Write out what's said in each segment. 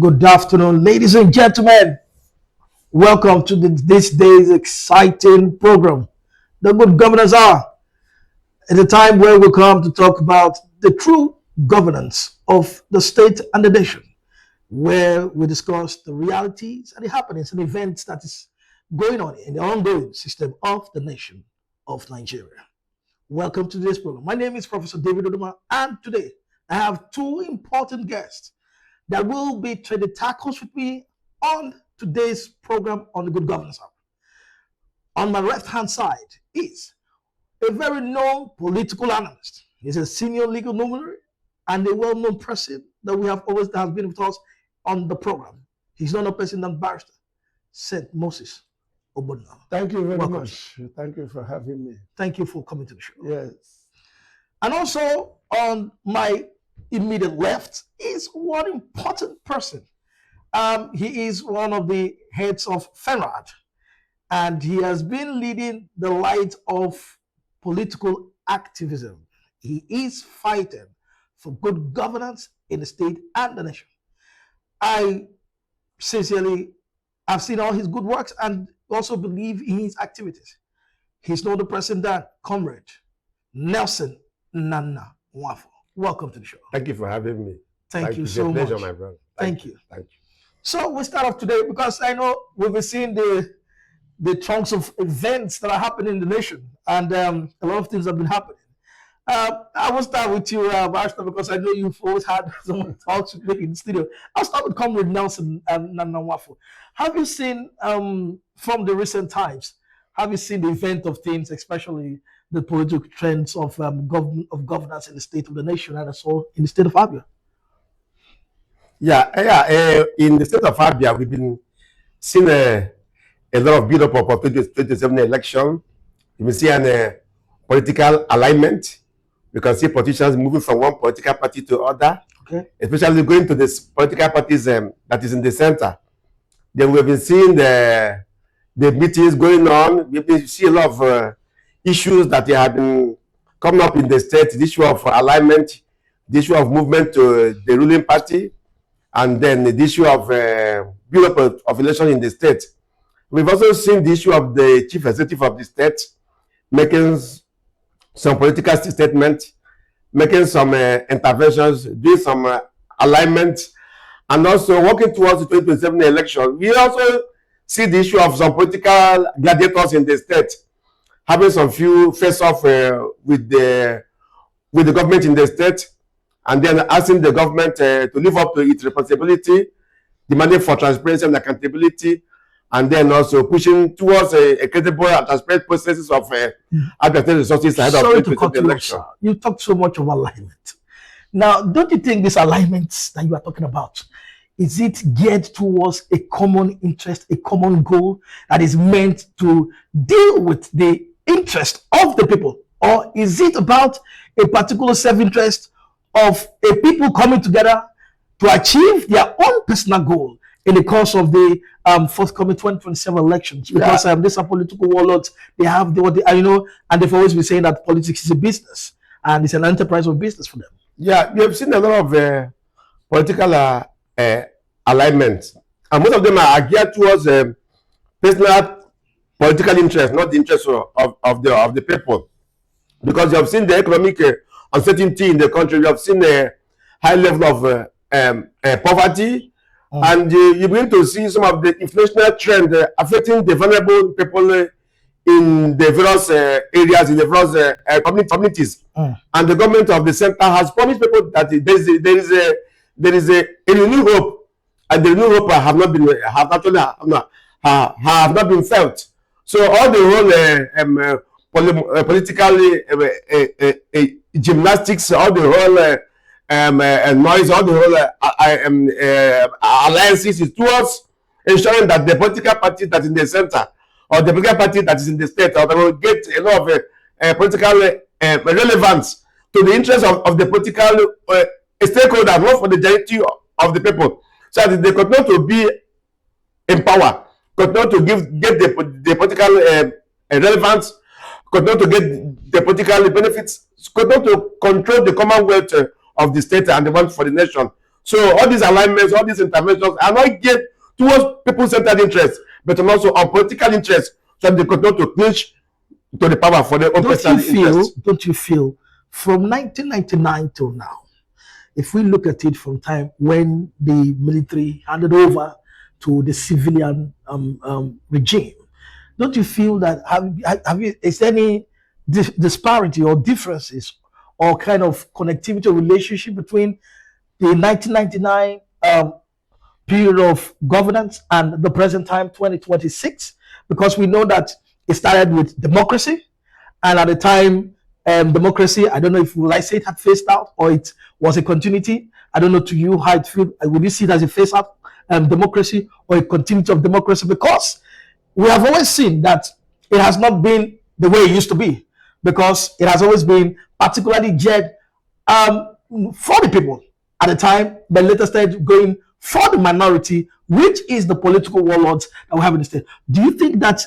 Good afternoon, ladies and gentlemen. Welcome to this day's exciting program. The Good Governors Hour. It's a time where we come to talk about the true governance of the state and the nation, where we discuss the realities and the happenings and events that is going on in the ongoing system of the nation of Nigeria. Welcome to this program. My name is Professor David Oduma, and today I have two important guests that will be trading tackles with me on today's program on the Good Governance Hour. On my left hand side is a very known political analyst. He's a senior legal luminary and a well known person that we have always that has been with us on the program. He's not a person than Barrister St. Moses Obodna. Thank you very Welcome, much. Thank you for having me. Thank you for coming to the show. Yes. And also on my immediate left is one important person. He is one of the heads of FENRAD, and he has been leading the light of political activism. He is fighting for good governance in the state and the nation. I sincerely have seen all his good works and also believe in his activities. He's not the person that Comrade Nelson Nana Nwafo. Welcome to the show. Thank you for having me. Thank you so pleasure, much. my brother. Thank you. Thank you. So we start off today because I know we've been seeing the chunks of events that are happening in the nation, and a lot of things have been happening. I will start with you, Barrister, because I know you've always had someone talk with me in the studio. I'll start with Comrade Nelson Nana Nwafo. Have you seen from the recent times? Have you seen the event of things, especially the political trends of governance in the state of the nation and also in the state of Abia? In the state of Abia, we've been seeing a lot of build-up of 2027 election. You can see an political alignment. We can see politicians moving from one political party to other, Okay. especially going to this political parties that is in the center. Then we've been seeing the meetings going on. We've been seeing a lot of issues that have been coming up in the state, the issue of alignment, the issue of movement to the ruling party, and then the issue of build-up of election in the state. We've also seen the issue of the chief executive of the state making some political statements, making some interventions, doing some alignment, and also working towards the 2027 election. We also see the issue of some political gladiators in the state having some few face-off with the government in the state, and then asking the government to live up to its responsibility, demanding for transparency and accountability, and then also pushing towards a credible and transparent processes of allocating resources ahead of the election. You talked so much of alignment. Now, don't you think these alignments that you are talking about, is it geared towards a common interest, a common goal that is meant to deal with the interest of the people? Or is it about a particular self-interest of a people coming together to achieve their own personal goal in the course of the forthcoming 2027 elections? Because these are political warlords. They have what they, and they've always been saying that politics is a business and it's an enterprise of business for them. Yeah, we have seen a lot of political alignments, and most of them are geared towards personal political interest, not the interest of the people. Because you have seen the economic uncertainty in the country, you have seen a high level of poverty, and you begin to see some of the inflationary trend affecting the vulnerable people in the various areas, in the various communities. And the government of the center has promised people that there is a renewed hope, and the renewed hope have not been felt. So all the whole political gymnastics, all the whole noise, all the whole alliances is towards ensuring that the political party that is in the center or the political party that is in the state or will get a lot of political relevance to the interest of the political stakeholder, not for the majority of the people, so that they continue to be in power, continue to get the political relevance, continue to get the political benefits, continue to control the commonwealth of the state and the one for the nation. So all these alignments, all these interventions are not geared towards people-centered interests, but also on political interests, so they continue to clinch to the power for their own personal interests. Don't you feel from 1999 till now, if we look at it from time when the military handed over to the civilian regime, don't you feel that is there any disparity or differences or kind of connectivity or relationship between the 1999 period of governance and the present time 2026? Because we know that it started with democracy, and at the time democracy, I don't know if will I say it had phased out or it was a continuity. I don't know to you how it feel. Would you see it as a phase out democracy or a continuity of democracy? Because we have always seen that it has not been the way it used to be, because it has always been particularly geared for the people at the time, but later started going for the minority, which is the political warlords that we have in the state. Do you think that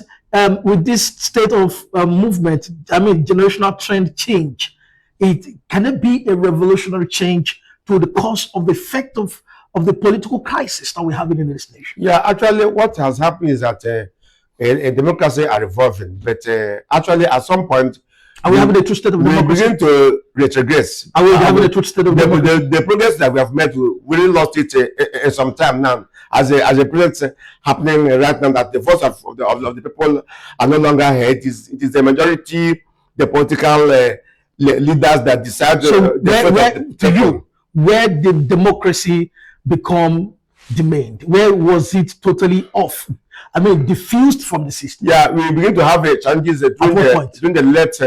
with this state of movement, I mean generational trend change, can it be a revolutionary change to the cause of the effect of the political crisis that we have in this nation? Yeah, actually, what has happened is that a democracy are evolving, but actually, at some point, are we having a true state of democracy? We begin to retrogress. Are we having a true state of democracy? The progress that we have made, we really lost it in some time now. As a project happening right now, that the voice of the people are no longer heard. It is the majority, the political leaders that decide. So where did democracy become demeaned? Where was it totally off? I mean, diffused from the system. Yeah, we begin to have challenges during the late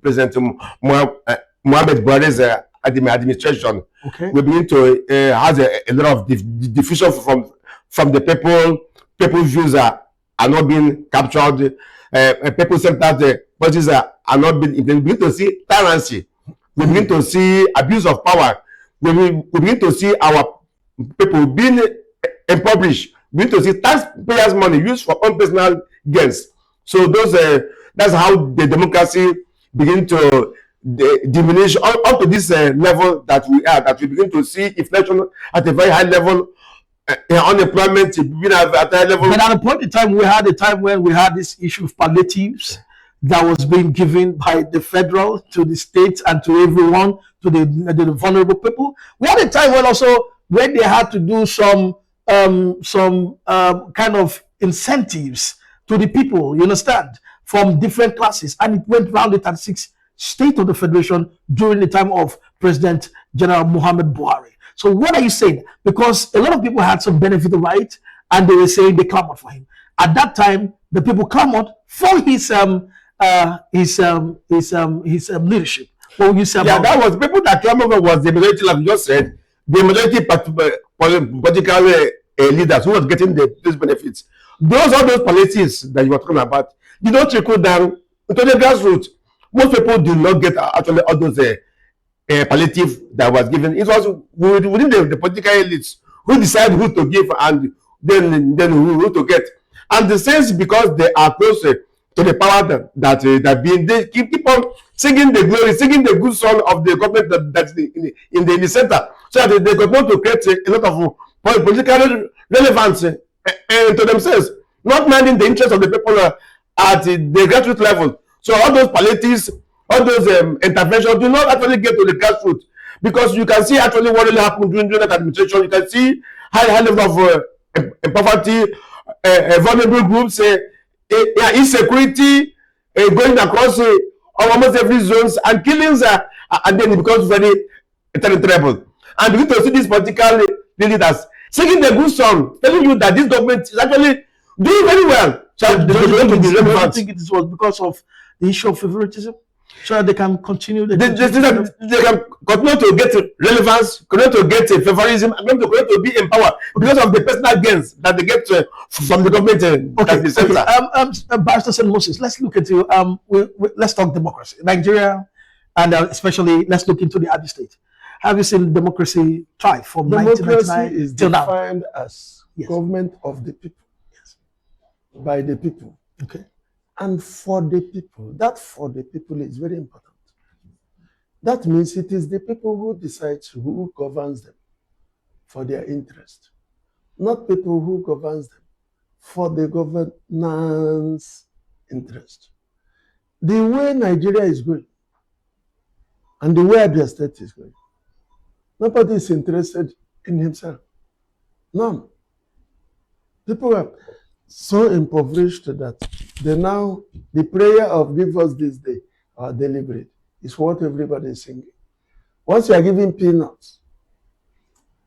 President Mohamed Buhari's administration. Okay. We begin to have a lot of diffusion from the people. People's views are not being captured. People say that the policies are not being. We begin to see tyranny. We begin to see abuse of power. We begin to see our people being impoverished. We need to see taxpayers' money used for own personal gains. So that's how the democracy begin to diminish up to this level that we are. That we begin to see inflation at a very high level, unemployment being at a high level. But at a point in time, we had a time when we had this issue of palliatives that was being given by the federal to the states and to everyone, to the vulnerable people. We had a time when they had to do some kind of incentives to the people, you understand, from different classes, and it went round the 36th state of the federation during the time of President General Muhammad Buhari. So what are you saying? Because a lot of people had some benefit of it, and they were saying they clamored for him. At that time, the people clamored for his leadership. What would you say about that? Was people that clamored was the majority, like you just said, the majority political leaders who was getting these benefits. All those policies that you were talking about, you don't trickle down to the grassroots. Most people do not get actually all those palliative that was given. It was within the political elites who decide who to give and then who to get. And the sense, because they are closer to the power that being, they keep on singing the glory, singing the good song of the government that's in the center, so that they continue to create a lot of political relevance to themselves, not minding the interests of the people at the grassroots level. So all those palliatives, all those interventions do not actually get to the grassroots, because you can see actually what really happened during that administration. You can see high level of poverty, vulnerable groups, insecurity going across almost every zones, and killings and then it becomes very terrible. And we need to see these political leaders singing the good song, telling you that this government is actually doing very well. So do you think it was because of the issue of favoritism? So that they can continue. They can continue to get relevance, continue to get favorism, and continue to be in power because of the personal gains that they get from the government. Barrister St. Moses, let's look into let's talk democracy, Nigeria, and especially let's look into the Abia State. Have you seen democracy thrive from 1999 till now? Democracy is defined as government of the people, by the people. Okay. And for the people. That for the people is very important. That means it is the people who decides who governs them. for their interest, not people who governs them for the governance interest. The way Nigeria is going and the way Abia State is going, nobody is interested in himself. None. People are so impoverished that the prayer of give us this day our daily bread is what everybody is singing. Once you are giving peanuts,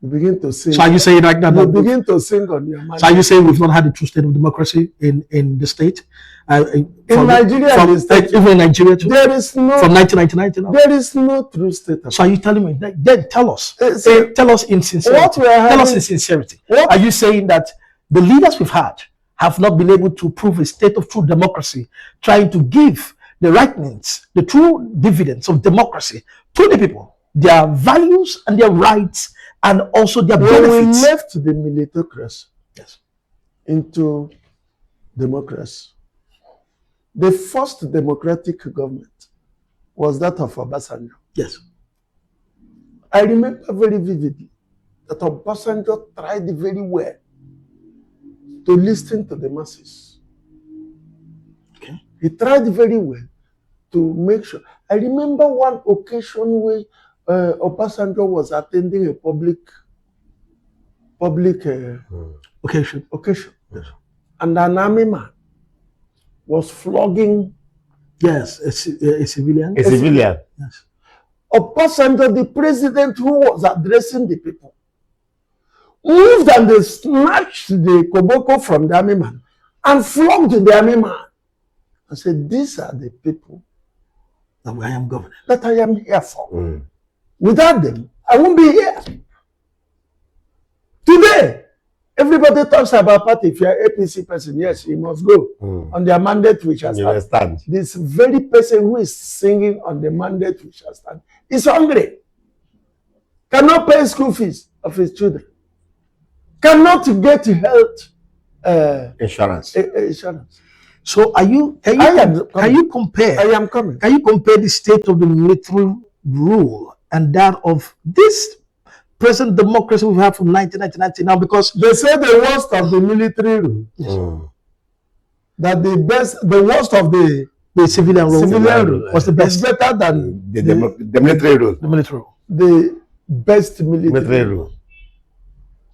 you begin to sing. So are you saying like that? You begin to sing on your mind. So are you saying we've not had a true state of democracy in the state? In Nigeria, even in Nigeria too? There is no, from 1999 to now? There is no true state of So are you telling me that? Then tell us. Tell us in sincerity. What we are having, tell us in sincerity. Are you saying that the leaders we've had have not been able to prove a state of true democracy, trying to give the right means, the true dividends of democracy to the people, their values and their rights, and also their benefits? When we left the militocracy yes, into democracy, the first democratic government was that of Obasanjo. Yes. I remember very vividly that Obasanjo tried very well to listen to the masses. Okay. He tried very well to make sure. I remember one occasion where Obasanjo was attending a public occasion. Yes. And an army man was flogging. Yes, a civilian. A civilian. Yes. Obasanjo, the president who was addressing the people, moved and they snatched the koboko from the army man and flogged the army man. I said, these are the people that I am governor, that I am here for. Without them, I won't be here. Today, everybody talks about party. If you are APC person, yes, you must go on their mandate which has stand. This very person who is singing on the mandate which has stand is hungry, cannot pay school fees of his children, cannot get health insurance. Insurance. So can you compare? I am coming. Can you compare the state of the military rule and that of this present democracy we've had from 1999 now? Because they say the worst of the military rule, that the worst of the civilian rule was the best. It's better than the military rule. The military rule. The best military rule.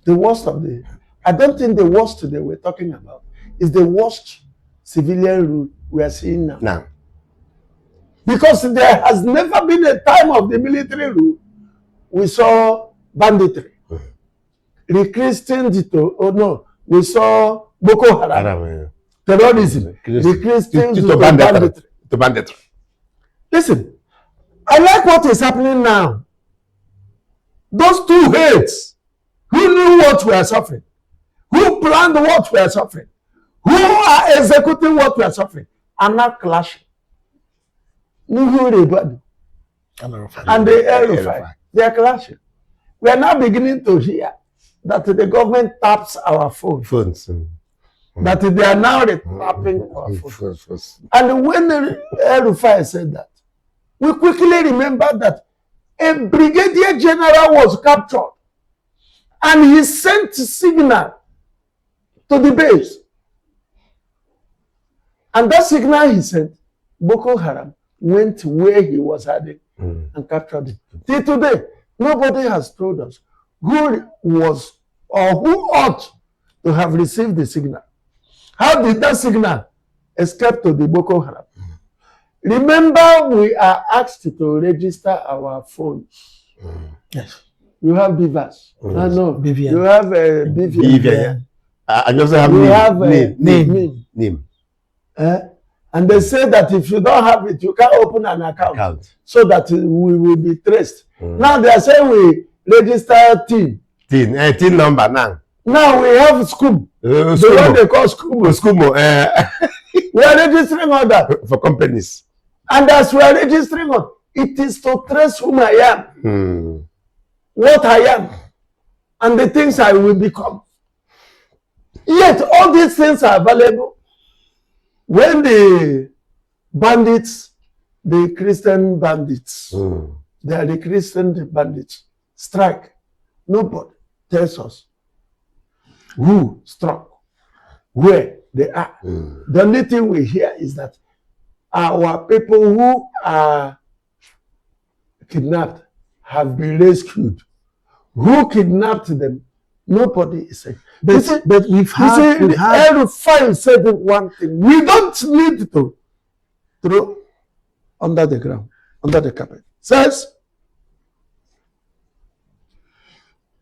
The worst of the. I don't think the worst they were talking about is the worst civilian rule we are seeing now. Now. Because there has never been a time of the military rule we saw banditry, rechristened we saw Boko Haram, terrorism, rechristened to banditry. Listen, I like what is happening now. Those two heads who knew what we are suffering, who planned what we are suffering, who are executing what we are suffering, are not clashing. And the El-Rufai, they are clashing. We are now beginning to hear that the government taps our phones. That they are now tapping our phones. And when the El-Rufai said that, we quickly remember that a brigadier general was captured and he sent signal to the base. And that signal he sent, Boko Haram went where he was hiding and captured it. Till today, nobody has told us who was or who ought to have received the signal. How did that signal escape to the Boko Haram? Remember, we are asked to register our phones. Yes. You have BVAS. No, BVN. You have a BVN. I also have name. And they say that if you don't have it, you can't open an account. So that we will be traced. Now they are saying we register TIN. TIN number now. Now we have SCUM. The one they call SCUM. We are registering all that. For companies. And as we are registering all, it is to trace whom I am, what I am, and the things I will become. Yet all these things are available. When the bandits, the Christian bandits, they are the Christian bandits, strike, nobody tells us who struck, where they are. The only thing we hear is that our people who are kidnapped have been rescued. Who kidnapped them? Nobody is saying. But we've had El-Rufai said one thing. We don't need to throw under the ground, under the carpet. Says,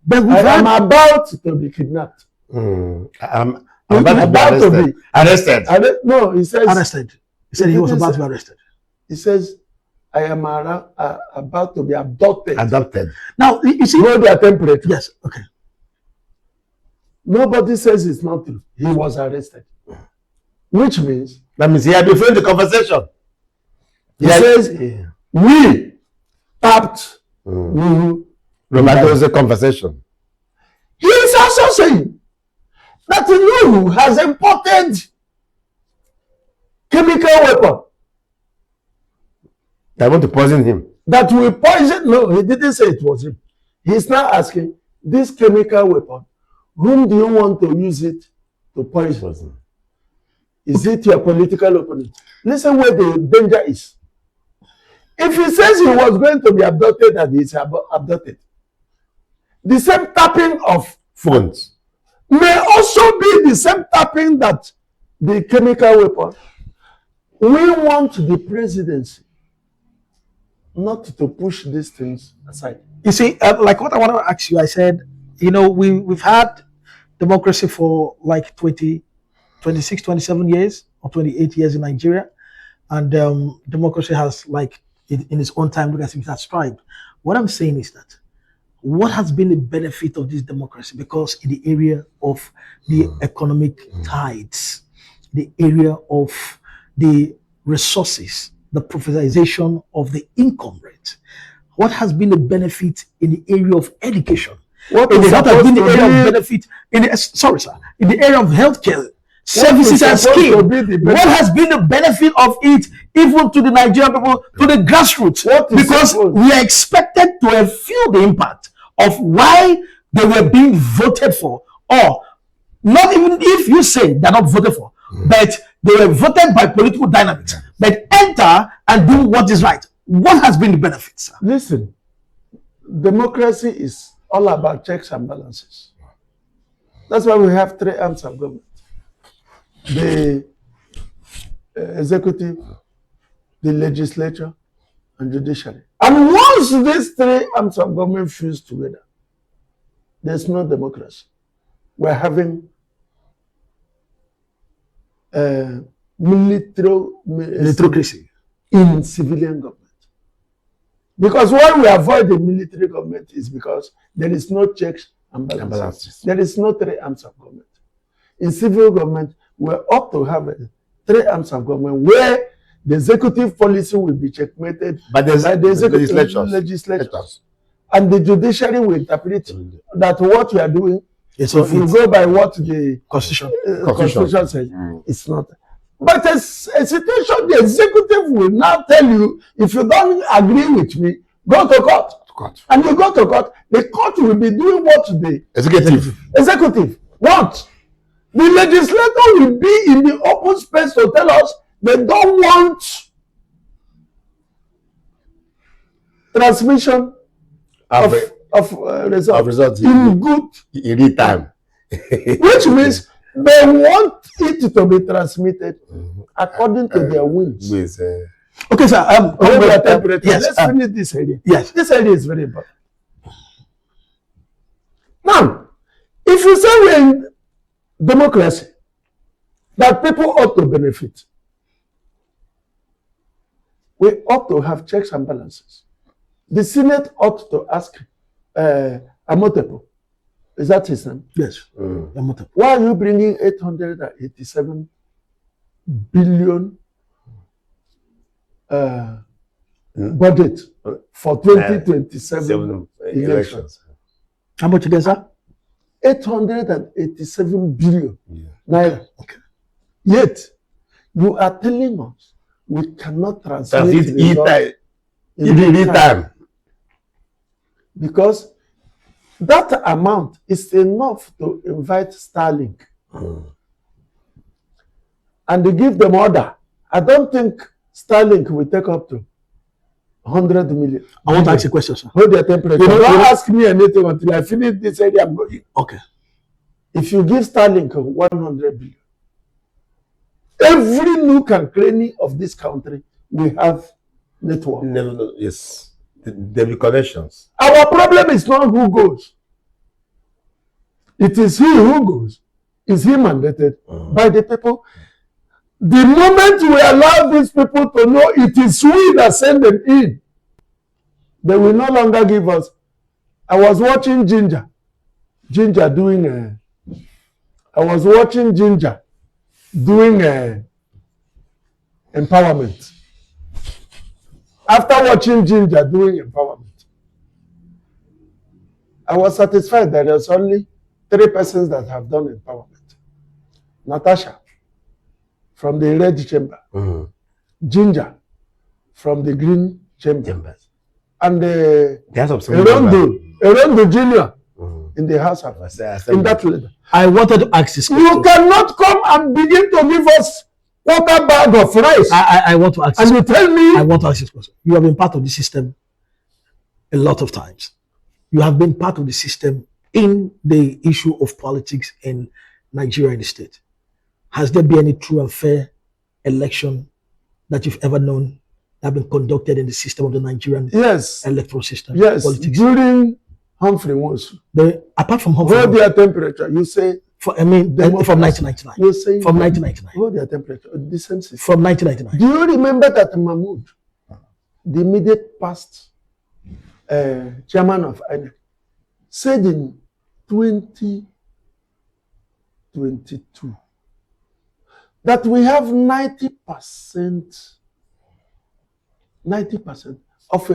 but we've I am had, about to be kidnapped. I'm about to be arrested. No, he says, arrested. He said he was about to be arrested. he says, I am about to be abducted. Adopted. Now, you see, Know their temperature. yes, okay. Nobody says it's not true. He was arrested. Which means, That means he had refrained the conversation. he says, we tapped Nuhu. Remember, there was a conversation. He is also saying that Nuhu has imported chemical weapon They want to poison him. that will poison. No, he didn't say it was him. He's now asking, this chemical weapon, whom do you want to use it to poison? Is it your political opponent? Listen where the danger is. If he says he was going to be abducted and he's abducted, the same tapping of Phones. may also be the same tapping that the chemical weapon. We want the presidency not to push these things aside. You see, like what I want to ask you, I said, you know, we've had democracy for like 26, 27 years or 28 years in Nigeria. And democracy has, like, in its own time, look at it has thrived. What I'm saying is that what has been the benefit of this democracy? Because in the area of the economic tides, the area of the resources, the privatization of the income rate, what has been the benefit in the area of education? What What is has been the supposed to area of be- benefit in the, sorry, sir, in the area of healthcare, services is and supposed skill? to be the What benefit? has been the benefit of it, even to the Nigerian people, to the grassroots? What is Because supposed- we are expected to have feel the impact of why they were being voted for, or not even if you say they're not voted for, but they were voted by political dynamics, but enter and do what is right. What has been the benefit, sir? Listen, democracy is all about checks and balances. That's why we have three arms of government: the executive, the legislature, and judiciary. And once these three arms of government fuse together, there's no democracy. We're having Militarycracy. in civilian government. Because why we avoid the military government is because there is no checks and balances. balances. There is no three arms of government. In civil government, we ought to have three arms of government where the executive policy will be checkmated But there's by the executive legislatures. and the judiciary will interpret that what we are doing, Yes, if we go by what the Constitution. Constitution says, it's not. But a situation, the executive will now tell you, if you don't agree with me, go to court. Court. And you go to court, the court will be doing what the executive wants. The legislator will be in the open space to tell us they don't want transmission of results in good, in real time. which means they want it to be transmitted according to their whims. With, Okay, sir. Yes, let's finish this area. Yes. This area is very important. Now, if you say we're in democracy, that people ought to benefit, we ought to have checks and balances. The Senate ought to ask Amotepo, is that his name? Yes. Why are you bringing 887 billion budget for 2027 elections? How much again, sir? 887 billion naira. Okay. Yet, you are telling us we cannot transmit Transmit results in real time. because That amount is enough to invite Starlink and they give them order. I don't think Starlink will take up to 100 million. I want to ask you a question, sir. Hold your temperature. Don't ask me anything until I finish this area. I'm going. Okay. If you give Starlink 100 billion, every nook and cranny of this country will have network. Never, yes. There will be connections. Our problem is not who goes. It is he who goes. Is he mandated by the people? The moment we allow these people to know it is we that send them in, they will no longer give us. I was watching Ginger doing empowerment. After watching Ginger doing empowerment, I was satisfied that there's only 3 persons that have done empowerment. Natasha from the red chamber, Ginger from the green chamber, and Erondo Jr. in the House of in that level. I wanted to ask this question. You cannot come and begin to give us quarter bag of rice. I want to ask this and you tell me. I want to ask this question. You have been part of the system a lot of times. You have been part of the system in the issue of politics in Nigeria and the state. Has there been any true and fair election that you've ever known that have been conducted in the system of the Nigerian electoral system? Yes, politics? During Humphrey Nwosu. Apart from Humphrey, hold their temperature. You say from 1999. You say from 1999. Hold their temperature. Decency. From 1999. Do you remember that Mahmoud, the immediate past chairman of INEC, said in 2022 that we have 90% of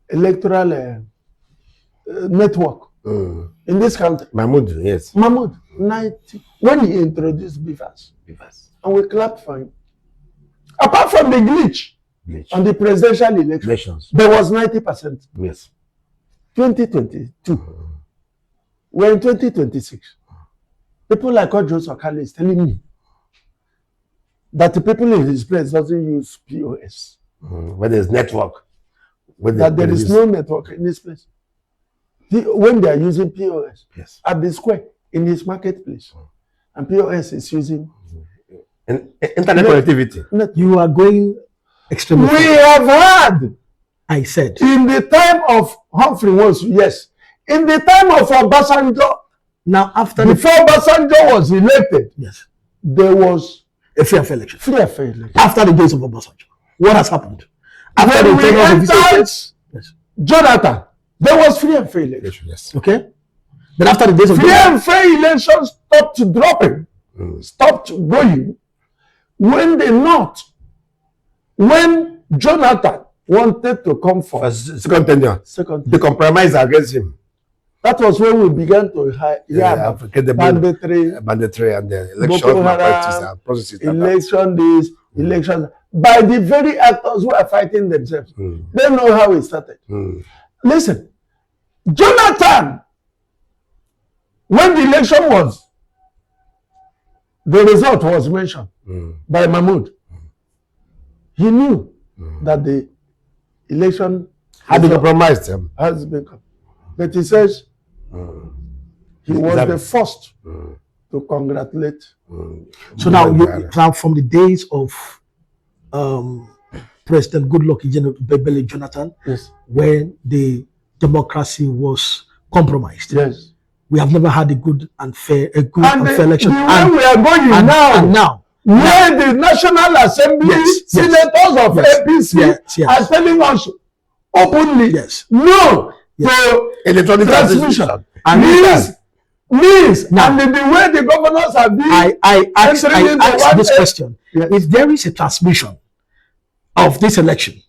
electoral network in this country. Mahmoud, yes. Mahmoud, 90. When he introduced BVAS. And we clapped for him. Apart from the glitch on the presidential elections, there was 90%. Yes. 2022. We're in 2026. People like Ojo Sokale is telling me that the people in his place doesn't use POS. Where there's network. That there is no network in this place. When they are using POS at the square in his marketplace, and POS is using internet connectivity. You are going extremely We have had, I said, in the time of Humphrey Nwosu, yes. In the time of Obasanjo, now after before Obasanjo was elected, there was a fair election. After the days of Obasanjo, what has happened? After when we entered Jonathan, there was free and fair election. Yes. Okay. But after the days of free and fair elections stopped dropping, stopped going, when Jonathan wanted to come for second tenure, they compromised against him. That was when we began to banditry and the election practice and processes. Election this, election by the very actors who are fighting themselves. They know how it started. Listen, Jonathan, when the election was, the result was mentioned by Mahmoud. He knew that the election had been compromised. But he says he was the first to congratulate. So now, now from the days of President Goodluck Ebele Jonathan, when the democracy was compromised, we have never had a good and fair election. And we are going now, where the National Assembly senators of APC are telling us openly, no to electronic transmission. Means now, and the way the governors have been. I ask this question: if there is a transmission of this election,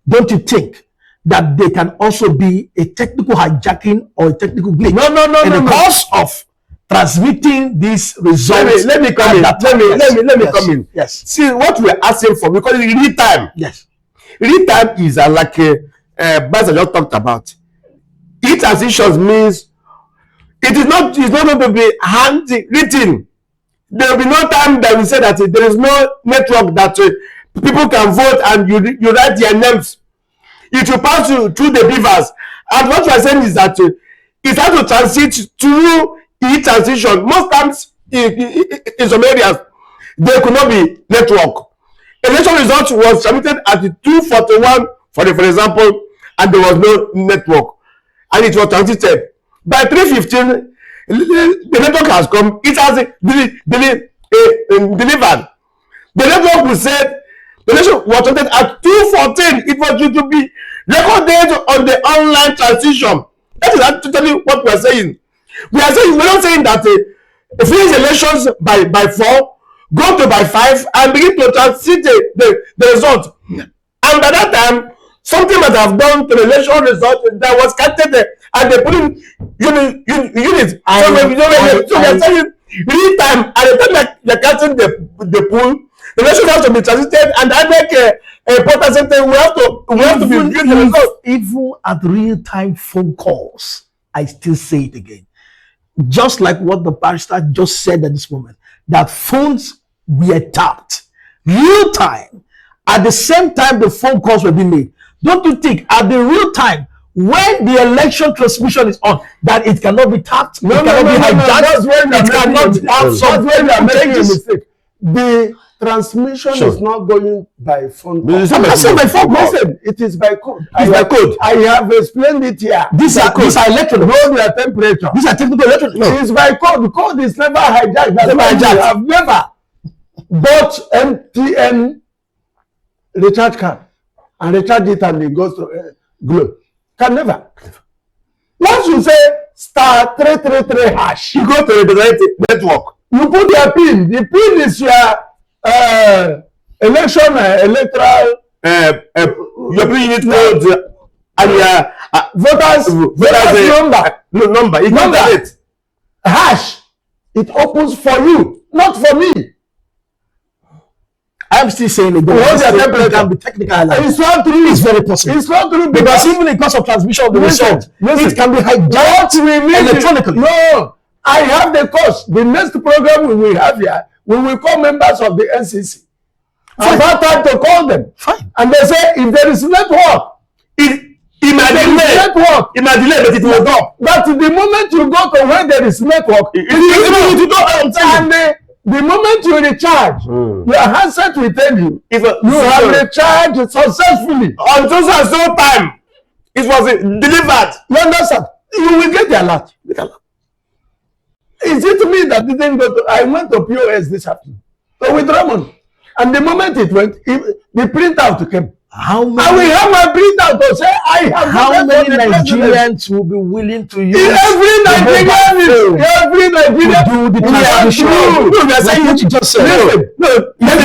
don't you think that there can also be a technical hijacking or a technical glitch? No. In the course of transmitting these results. Let me come in. Let me come in. Yes. See what we're asking for, because in real time. Yes. Real time is like Baza just talked about. e-transitions means it's not going to be handwritten. There will be no time that we say that there is no network that people can vote and you write their names. It will pass through the beavers. And what we are saying is that it has to transit through e-transition. Most times in some areas, there could not be network. Election result was submitted at 2:41 for example, and there was no network. And it was transited. By 3:15, the network has come. It has delivered. The network we said the election was transited at 2:14. It was due to be recorded on the online transition. That is actually what we are saying. We're not saying that finish elections by 4, go to by 5, and begin to transit the result. Yeah. And by that time, something might have done to the election result that was counted at the polling unit. So we are saying real time at the time that you're counting the poll, the election has to be transited, and I make a portal center. We have to be viewing the result. Even at real time phone calls, I still say it again. Just like what the barrister just said at this moment, that phones were tapped real time at the same time the phone calls were being made. Don't you think at the real time when the election transmission is on that it cannot be tapped? No, it cannot be hijacked. It cannot have some mistake. The transmission is not going by phone call. I'm not saying by phone call. Listen, it is by code. It's by code. I have explained it here. These are electronic. Know their temperature. These are technical electronic. No. It's by code. Code is never hijacked. That's why we have never bought MTN recharge card and recharge it and it goes to Glo. Can never. Once you say star 333 hash, You go to the network. you put your PIN. The PIN is your electoral Your pre-unit code and your voters number. No number. It Number. it. Hash. It opens for you, not for me. I'm still saying it. What's your It temperature? can be technical. It's not true. It's very possible. It's not true Because even in case of transmission of the result, it can be hijacked electronically. No, I have the course. The next program we will have here, we will call members of the NCC. Fine. About time to call them. Fine. And they say if there is network, It might there is delay. network. It might delay, but it will go. But the moment you go to where there is network, It will go. and the moment you recharge, your handset will tell you If you have recharged successfully. on so time, it was delivered. You understand? You will get the alert. Is it me that didn't go to? I went to POS this afternoon to withdraw money, and the moment it went, the printout came. How I will many? have my printout to say I have. How voted many for the president. Nigerians will be willing to use Every Nigerian to do the transmission? No, we are Like saying what you just said. Listen, no, let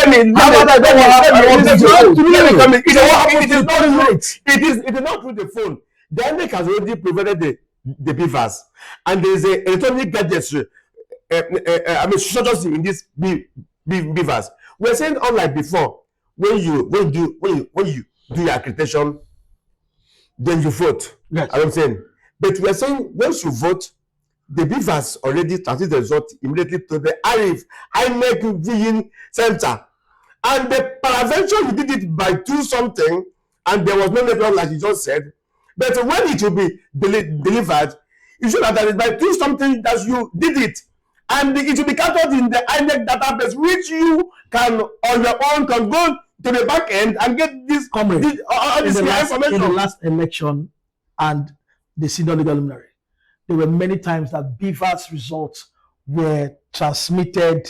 me It is not through the phone. The INEC has already provided the beavers, and there is a electronic gadgets. Structures in these beavers. We are saying unlike before, when you do your accreditation, then you vote. Yes. I'm saying, but we are saying once you vote, the beavers already transmit the result immediately to the INEC viewing center, and the peradventure you did it by 2 something, and there was no network like you just said. But when it will be delivered, you should have done it by 2 something that you did it, and it will be counted in the INEC database, which you can on your own can go to the back end and get this Comrade, all this information. in the last election and the senior legal luminary, there were many times that beavers results were transmitted,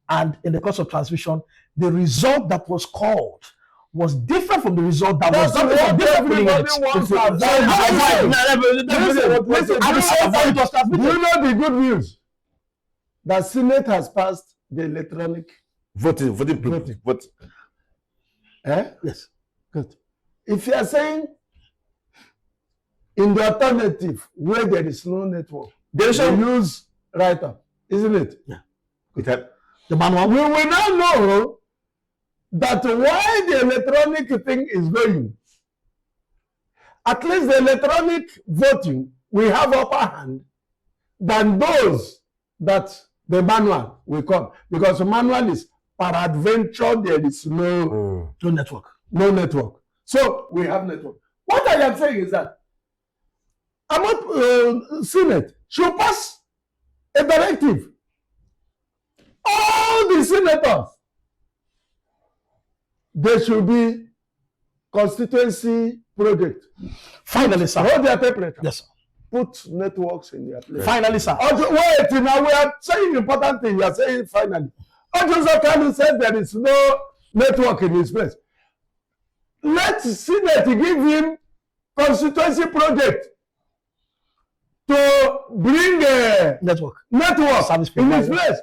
and in the course of transmission, the result that was called was different from the result that was That's different from what different polling everybody units. wants. Do you know the good news? That Senate has passed the electronic Voting. Eh? Yes. Good. If you are saying in the alternative where there is no network, they use write-up, isn't it? Yeah. The manual. We will now know that why the electronic thing is going. at least the electronic voting will have upper hand than those that the manual will come, because the manual is peradventure there is No network. no network. So we have network. What I am saying is that Senate should pass a directive. All the senators, there should be constituency project. Finally, sir. Hold their temperature. Yes, sir. Put networks in their place. Finally, sir. Wait, now we are saying important thing. You are saying finally. Ojoso Kanu said there is no network in his place. Let Senate give him constituency project to bring a Network. network Service in his provider. place.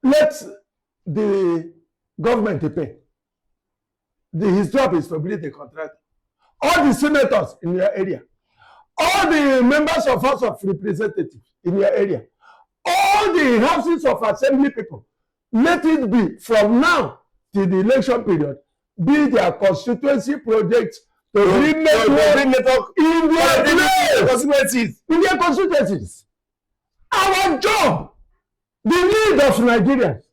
Let the government pay. His job is to build a contract. All the senators in your area, all the members of House of Representatives in your area, all the houses of assembly people, let it be from now till the election period, be their constituency projects to bring network in their place, in their constituencies. Our job, the need of Nigerians,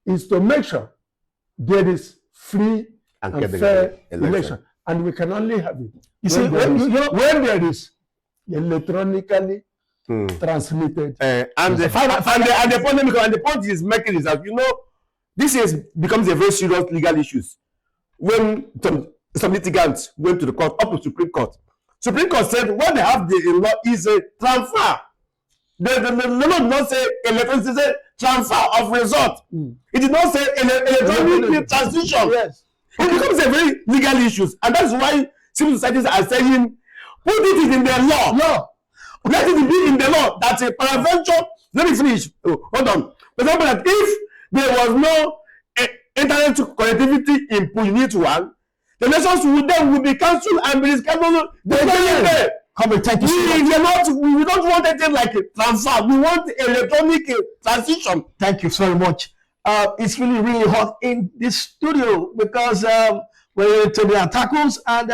is to make sure there is free and fair election. And we can only have it You see, when when there is electronically transmitted. And the point is making is that, you know, this becomes a very serious legal issue when some litigants went to the court, up to Supreme Court. Supreme Court said what they have in law is a transfer. The law did not say electronic, it said transfer of result. It did not say electronic transition. Yes. It becomes a very legal issue, and that's why civil societies are saying, put it in the law. No. Let it be in the law that a peradventure. Let me finish. Oh, hold on. For example, that if there was no internet connectivity in Unit 1, the nations would be cancelled and be rescheduled. Come and thank you. We don't want anything like a transfer. We want electronic transition. Thank you so much. It's really, really hot in this studio because we're to the tackles and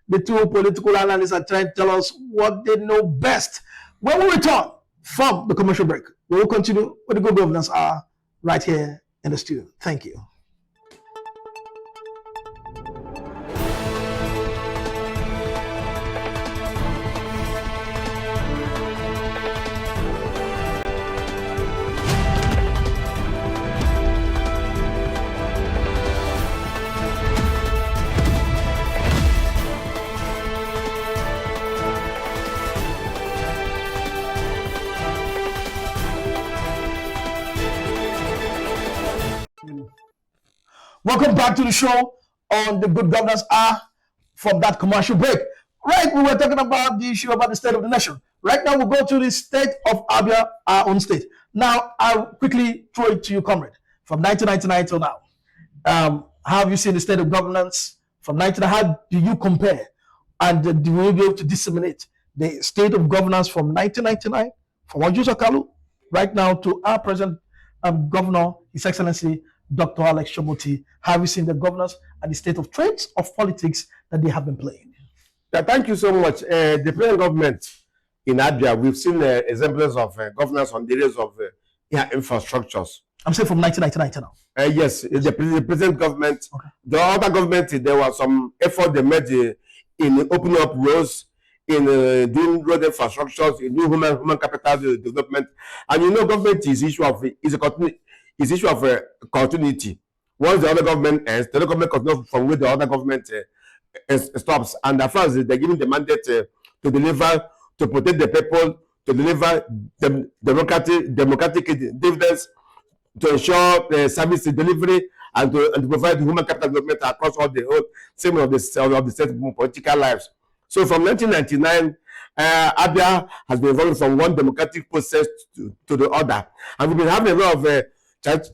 the two political analysts are trying to tell us what they know best. When we return from the commercial break, we will continue with the good governance are right here in the studio. Thank you. Welcome back to the show on the Good Governance Hour from that commercial break. Right, we were talking about the issue about the state of the nation. Right now, we'll go to the state of Abia, our own state. Now, I'll quickly throw it to you, comrade. From 1999 till now, how have you seen the state of governance from 1999? How do you compare? And do we be able to disseminate the state of governance from 1999, from Ojoso Kalu, right now to our present governor, His Excellency, Dr. Alex Omotie? Have you seen the governance and the state of trends of politics that they have been playing? Yeah, thank you so much. The present government in Abia, we've seen examples of governance on the areas of infrastructures. I'm saying from 1999 to now. Yes, the present government. Okay. The other government, there was some effort they made in opening up roads, in doing road infrastructures, in new human capital development. And you know, government is issue of continuity. Once the other government ends, the other government continues from where the other government stops. And as far as they're giving the mandate to deliver, to protect the people, to deliver democratic dividends, to ensure service delivery, and to provide human capital development across all the whole segment of the state political lives. So from 1999, Abia has been evolving from one democratic process to the other. And we've been having a lot of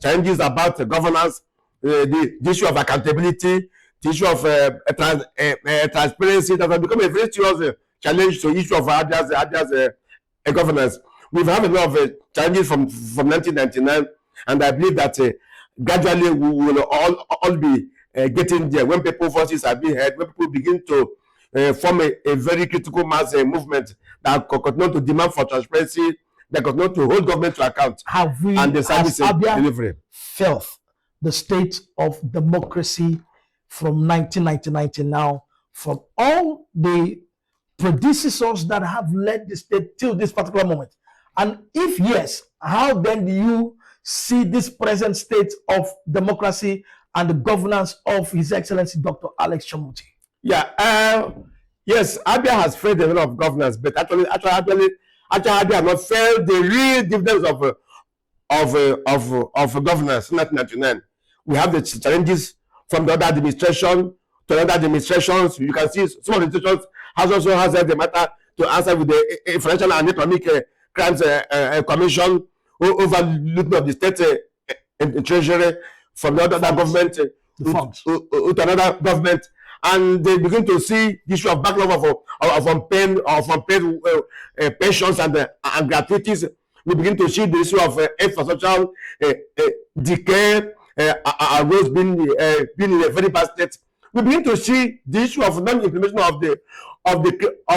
challenges about governance, the issue of accountability, the issue of transparency that has become a very serious challenge to the issue of Abia's governance. We've had a lot of challenges from 1999, and I believe that gradually we will all be getting there when people voices are being heard, when people begin to form a very critical mass movement that continue to demand for transparency, that continue to hold government to account, Have we, and the as service Abia, delivery. felt the state of democracy from 1999 to now, from all the predecessors that have led the state till this particular moment? And if yes, how then do you see this present state of democracy and the governance of His Excellency Dr. Alex Omotie? Yeah, yes, Abia has failed a lot of governance, but actually, Abia has not failed the real dividends of governance in 1999. We have the challenges from the other administration to other administrations. You can see some of the institutions also has the matter to answer with the Financial and Economic Crimes Commission overlooking of the state treasury from the other government to another government, and they begin to see the issue of backlog of unpaid pensions and gratuities. We begin to see the issue of infrastructural decay, roads being in a very bad state. We begin to see the issue of non-implementation of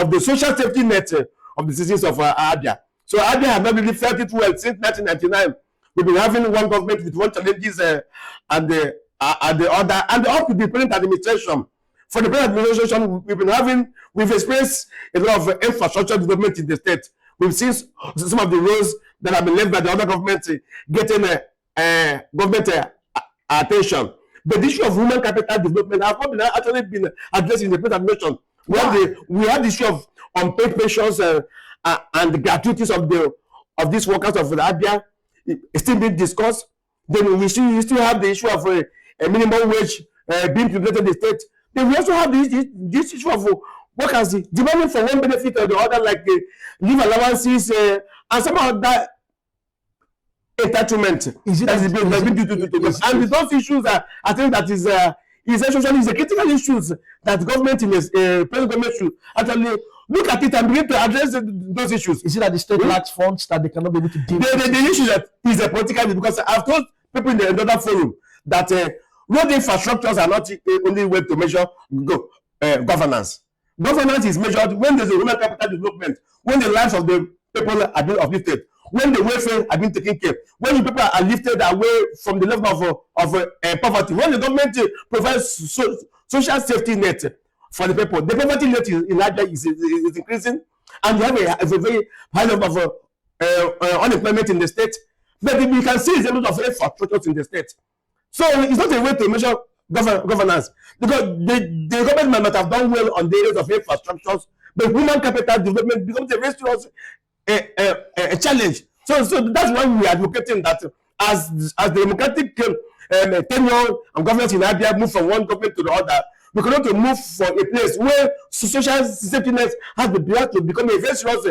the social safety net of the citizens of Abia. So Abia has not really felt it well since 1999. We've been having one government with one challenges and the other, and up to the present administration. For the present administration, we've experienced a lot of infrastructure development in the state. We've seen some of the roads that have been left by the other government getting government attention. But the issue of human capital development has not actually been addressed in the present administration. We have the issue of unpaid pensions and the gratuities of these workers of the Abia still being discussed. Then we still have the issue of a minimum wage being implemented in the state. Then we also have this issue of workers demanding for one benefit or the other, like leave allowances and some of that entitlement. And those issues I think that is essentially is a critical issues that the government in the present government should actually look at it and begin to address those issues. Is it that the state lacks funds that they cannot be able to deal with? The issue that is a political, because I've told people in the other forum that road infrastructures are not the only way to measure governance. Governance is measured when there's a human capital development, when the lives of the people are being uplifted, when the welfare are being taken care, when the people are lifted away from the level of poverty, when the government provides social safety net for the people. The poverty rate in Nigeria is increasing, and you have a very high level of unemployment in the state. But we can see a lot of infrastructures in the state. So it's not a way to measure governance, because the government might have done well on the areas of infrastructures, but human capital development becomes a very serious a challenge. So that's why we are advocating that as the democratic tenure and governance in Abia move from one government to the other, we cannot to move for a place where social safety net has to become a very serious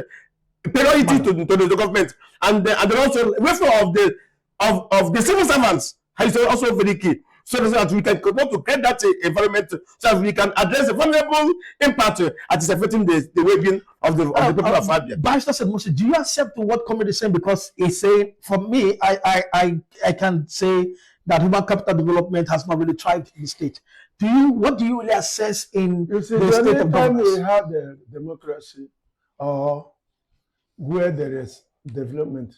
priority to the government, and also welfare of the civil servants is also very key, so that we can continue to create that environment, so that we can address the vulnerable impact that is affecting the well-being of the people of Abia. Barrister Said Moses, do you accept what Comrade is saying? Because he's saying, for me, I can say that human capital development has not really thrived in the state. What do you really assess in the state of governance? We have the democracy, or where there is development,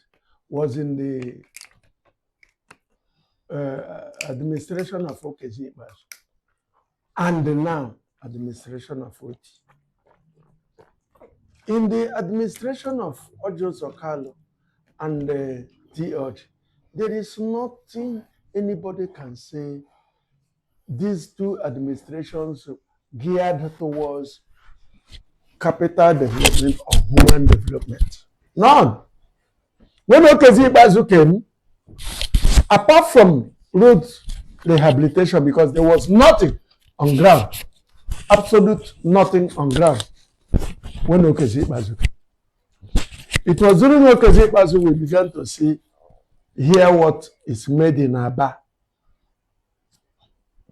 was in the administration of Okezie Ikpeazu, and now administration of Oti. In the administration of Orji Uzor Kalu and T. Orji, there is nothing anybody can say these two administrations geared towards capital development or human development. None. When Okezie Ikpeazu came, apart from road rehabilitation, because there was nothing on ground, absolute nothing on ground when Okezie Ikpeazu came. It was during Okezie Ikpeazu we began to hear what is made in Aba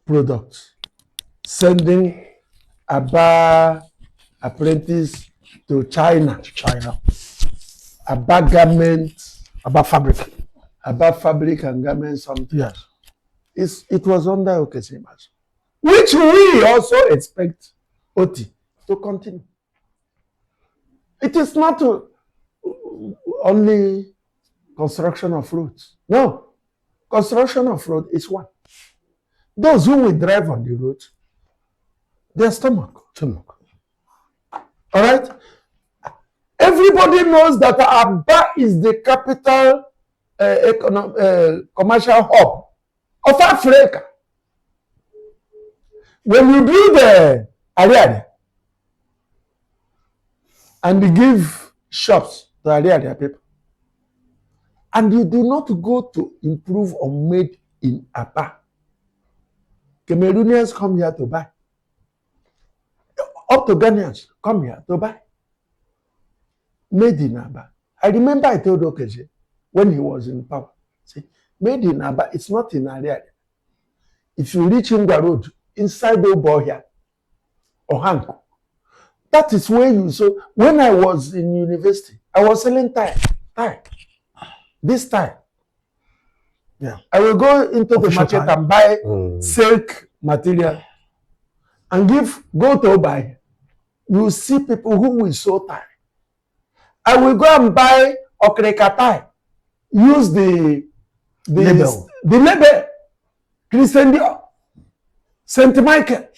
products, sending Aba apprentice to China. Aba garments, About fabric. About fabric and garments, something. Yes. It was under Okezie Ikpeazu, which we also expect Oti to continue. It is not only construction of roads. No, construction of road is one. Those who will drive on the road, their stomach. All right? Everybody knows that Aba is the capital commercial hub of Africa. When you build the area and you give shops to area people, and you do not go to improve on made in Aba, Cameroonians come here to buy. Up to Ghanaians come here to buy. Made in Aba. I remember I told Okeje when he was in power, say, made in Aba, it's not in Ariari. If you reach Ingwa Road, inside Obohia or Hanko, that is where you saw. When I was in university, I was selling tie. This tie. Yeah. I will go into the market and buy silk material and go to buy. You see people who will sew tie. I will go and buy okreka tie. Use the label. The label. Christian Dior. Saint Michael.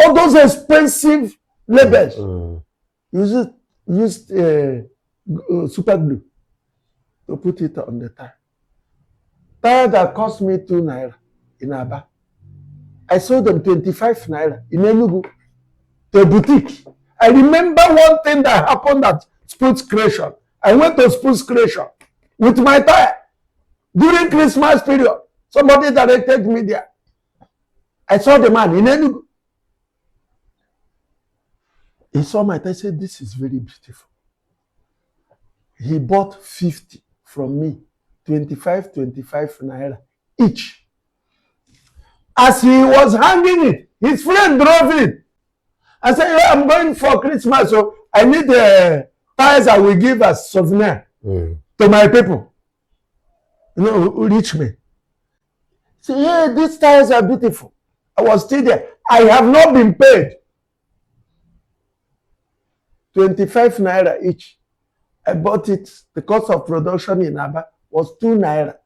All those expensive labels. Use super glue to put it on the tie. Tie that cost me 2 naira in Aba. I sold them 25 naira in Enugu to a boutique. I remember one thing that happened at Sports Creation. I went to Sports Creation with my tie during Christmas period. Somebody directed me there. I saw the man in Enugu. He saw my tie and said, this is very beautiful. He bought 50 from me, 25 naira each. As he was hanging it, his friend drove it. I said, yeah, I'm going for Christmas, so I need the ties I will give as souvenir to my people. You know, who reach me. Say, yeah, these ties are beautiful. I was still there. I have not been paid. 25 naira each. I bought it. The cost of production in Aba was 2 naira.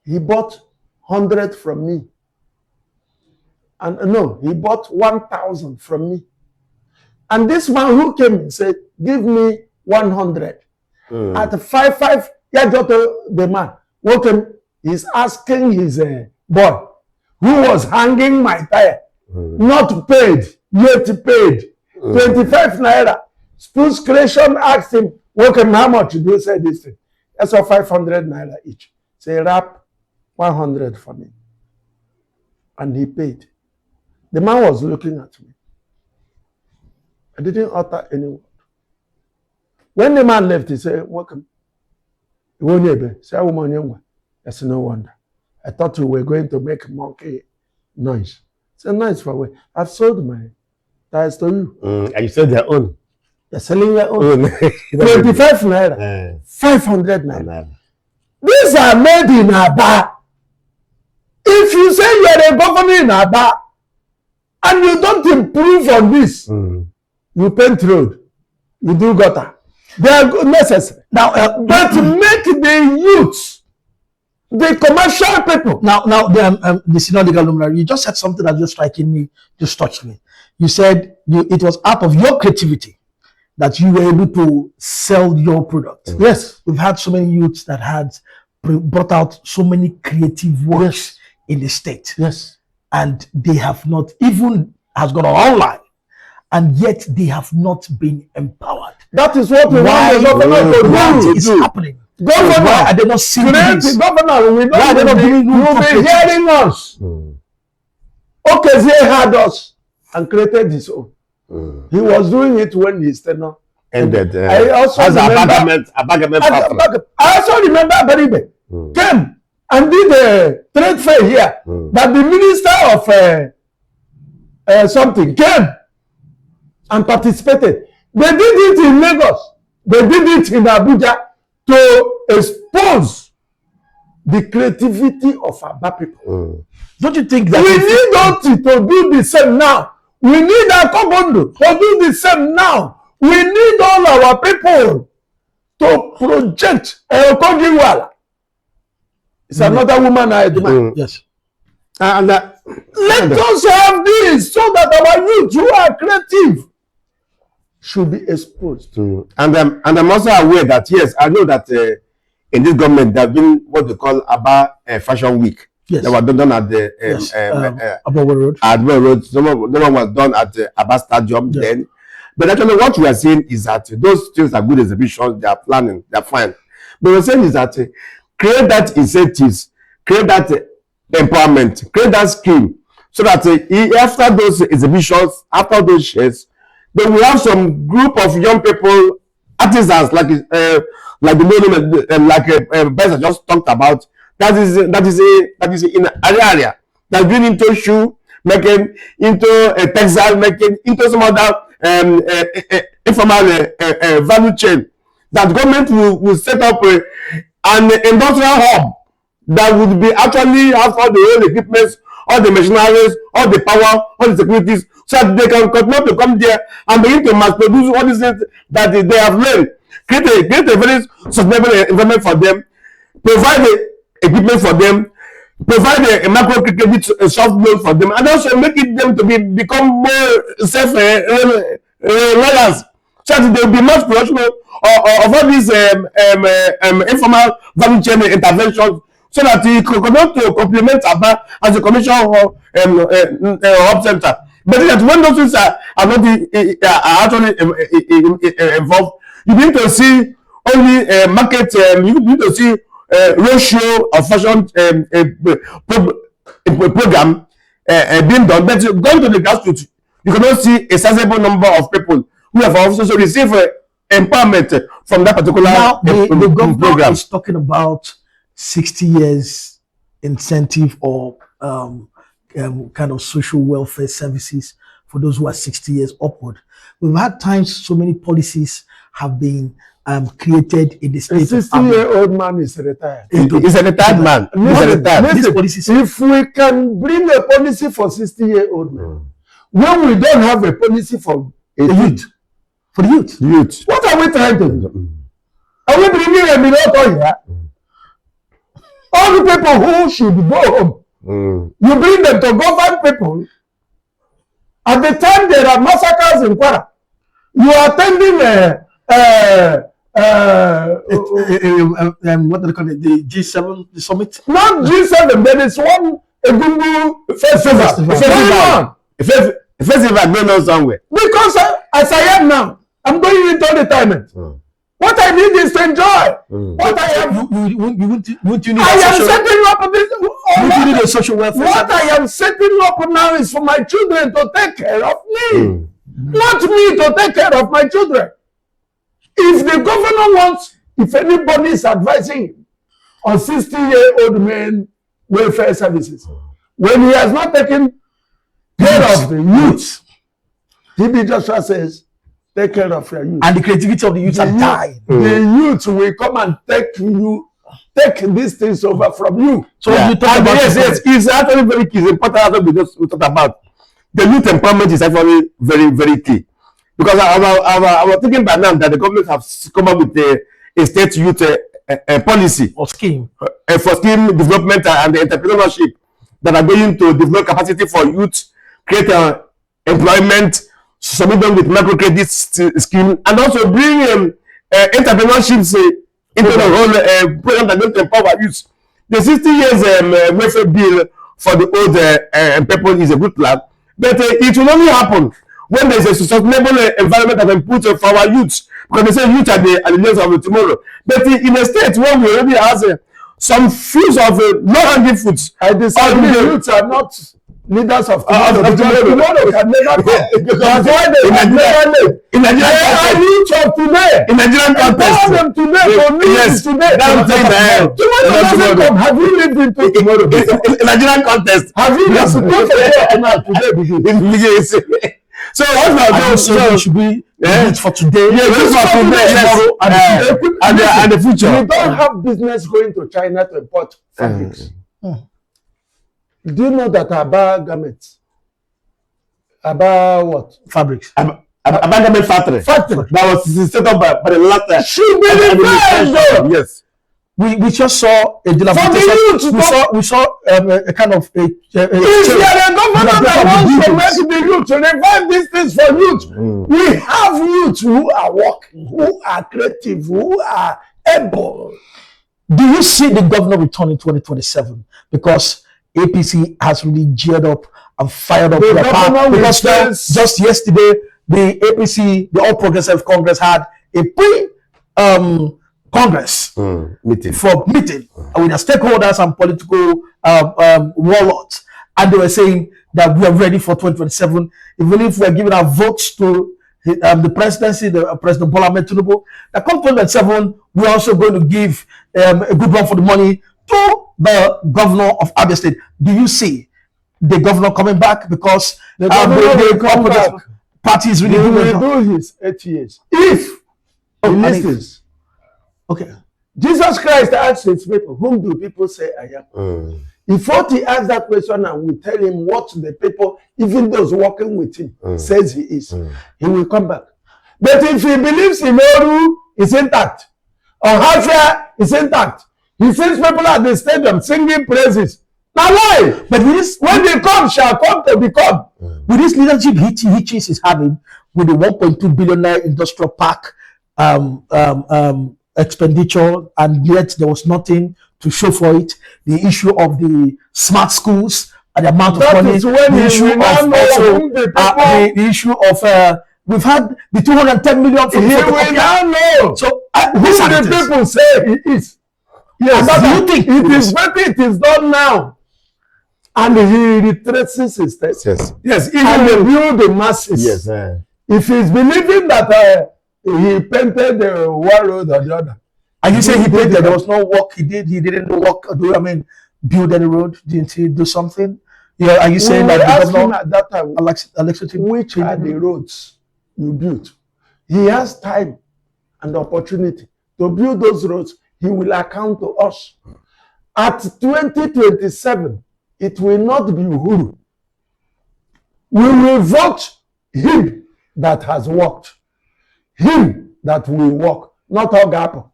He bought 100 from me. And no, he bought 1,000 from me. And this man who came and said, give me 100. At 5, the man who came, he's asking his boy, who was hanging my tire, not paid, yet paid, 25 naira. Sports Creation asked him, okay, how much do you say this thing? That's 500 naira each. Say, wrap 100 for me. And he paid. The man was looking at me. I didn't utter any word. When the man left, he said, welcome. He won't say, that's no wonder. I thought we were going to make monkey noise. It's a nice for way. I've sold my tires to you. And you sold their own. You're selling your own. 25 naira. 500 naira. These are made in Aba. If you say you're a governor in Aba and you don't improve on this, you paint road, you do gutter. They are necessary. Now, but make the youth, the commercial people. Now, the senior legal luminary, you just said something that just striking me, just touched me. You said it was out of your creativity that you were able to sell your product. Yes. We've had so many youths that had brought out so many creative works in the state. Yes. And they have not, even has gone online, and yet they have not been empowered. That is what we want the governor to do. What is happening? Governor, why are they not seeing this? Governor, we Why are they not giving room will for be hearing us. Okezie had us and created his own. He was doing it when his tenure ended. I also remember Beribe came and did a trade fair here. That the minister of something came and participated. They did it in Lagos. They did it in Abuja to expose the creativity of Aba people. Don't you think that we need Oti to do the same now? We need our Kobondo to do the same now. We need all our people to project Kogiwala. It's another woman I demand. Yes. And Let us have this so that our youth who are creative should be exposed. and I'm also aware that, yes, I know that in this government there have been what they call Aba Fashion Week. Yes. They were done at the Yes. About Road. at Aba Road. Some one was done at Aba Stadium then. But actually, what we are saying is that those things are good exhibitions. They are planning. They are fine. But we're saying is that create that incentives, create that empowerment, create that scheme, so that after those exhibitions, after those shares, then we have some group of young people, artisans like the name like Besa just talked about. That is in an area that's been into shoe making, into textile making, into some other informal value chain. That government will set up an industrial hub that would be actually have all the whole equipments, all the machineries, all the power, all the securities, so that they can continue to come there and begin to mass produce all these things that they have learned. Create a very sustainable environment for them, provide the equipment for them, provide a macro credit soft loan for them, and also make it them to become more self reliance, so that there will be much production of all these informal value chain interventions, so that it can continue to complement Aba as a commercial hub center. But that when those things are not actually involved, you need to see only market. You need to see ratio of fashion program being done. But going to the grassroots, you cannot see a sizable number of people who have also received empowerment from that particular Now, the government program. is talking about 60 years incentive or kind of social welfare services for those who are 60 years upward. We've had times so many policies have been created in the A state of 60-year-old man is retired. He's a retired man. He's a retired. This policy says If we can bring a policy for 60-year-old men, when we don't have a policy for a youth, for the youth. Youth. what are we trying to do? Are we bringing a miracle here? All the people who should go home, you bring them to govern people. At the time there are massacres in Kwara, you are attending What do they call it? The G7 the summit? not G7, there is one Egungun festival. Going on. A festival going on somewhere. Because as I am now, I'm going into retirement. What I need is to enjoy. What I am, Won't you need I a am social, setting up this. won't you need a social welfare What service? I am setting up now is for my children to take care of me, not me to take care of my children. If the governor wants, if anybody is advising him on 60-year-old men welfare services, when he has not taken care of the youth, TB Joshua says, take care of your youth. And the creativity of the youth are dying. The youth will come and take these things over from you. So Yeah. you talk And about yes, it's actually very key. It's important as we talked about. The youth empowerment is actually very, very key. Because I was thinking by now that the government have come up with a state youth policy or scheme. for scheme development and entrepreneurship that are going to develop capacity for youth, create employment, submit them with microcredit scheme, and also bring entrepreneurships into the whole program that going to empower youth. The 60 years welfare bill for the old people is a good plan, but it will only happen when there is a sustainable environment that can put for our youth, because they say youth are the leaders of tomorrow. But in a state where we already have some fields of low-hanging fruits, I disagree. The youths are not leaders of tomorrow. of tomorrow. Tomorrow can never come. That's why they have never made. in They Nigerian are context, youth of today. in Nigerian Empower context, them today for me yes, today. that's what Tomorrow doesn't come. Have you lived into tomorrow? in Nigerian context, Have you lived today? so what's my So it should be Yeah. for today. Yeah, this for today, yes, and the future. We don't have business going to China to import fabrics. Do you know that Aba garments About what? Fabrics. Abandonment factory. Factory. That was set up by the last. Should be the first, though. Yes. We just saw a dilapidation. We saw a kind of a If you are a government that wants to make the youth to revive these things for youth, we have youth who are working, who are creative, who are able. Do you see the governor return in 2027? Because APC has really geared up and fired up The their power. governor Because now, returns- just yesterday, the APC, the All Progressive Congress, had a Congress Meeting. for meeting with the stakeholders and political warlords, and they were saying that we are ready for 2027. Even if we are giving our votes to the presidency, the President Bola Ahmed Tinubu, that come 2027, we are also going to give a good run for the money to the governor of Abia State. Do you see the governor coming back? Because The governor will come opposition back. party is He really doing will do his 8 years. If he and if- listens. okay. Jesus Christ asked his people, whom do people say I am? If what he asks that question and we tell him what the people, even those working with him, says he is, he will come back. But if he believes Iloru is intact, or Hafia is intact, he sees people at the stadium singing praises. Now why? But with this, When they come, shall come to become. with this leadership hitches is having with the 1.2 billion naira industrial park expenditure, and yet there was nothing to show for it. The issue of the smart schools and the amount of That money. is when The he issue will of now know also whom the people- the issue of we've had the 210 million for He the will photocopy. now know So who these are the the things. people say he is. Yes, And do you think it is better it is done now. And he retraces his steps. Yes. Yes, even the view the masses. Yes. If he's believing that he painted the one road or the other. And you say he paid that there was no work he did. He didn't work. Build any road? Didn't he do something? Yeah. Are you saying We that the asked him governor at that time, Alexa which are the roads you built? He has time and opportunity to build those roads. He will account to us. At 2027, it will not be Uhuru. We will vote him that has worked. Him that will work. Not Ogapo.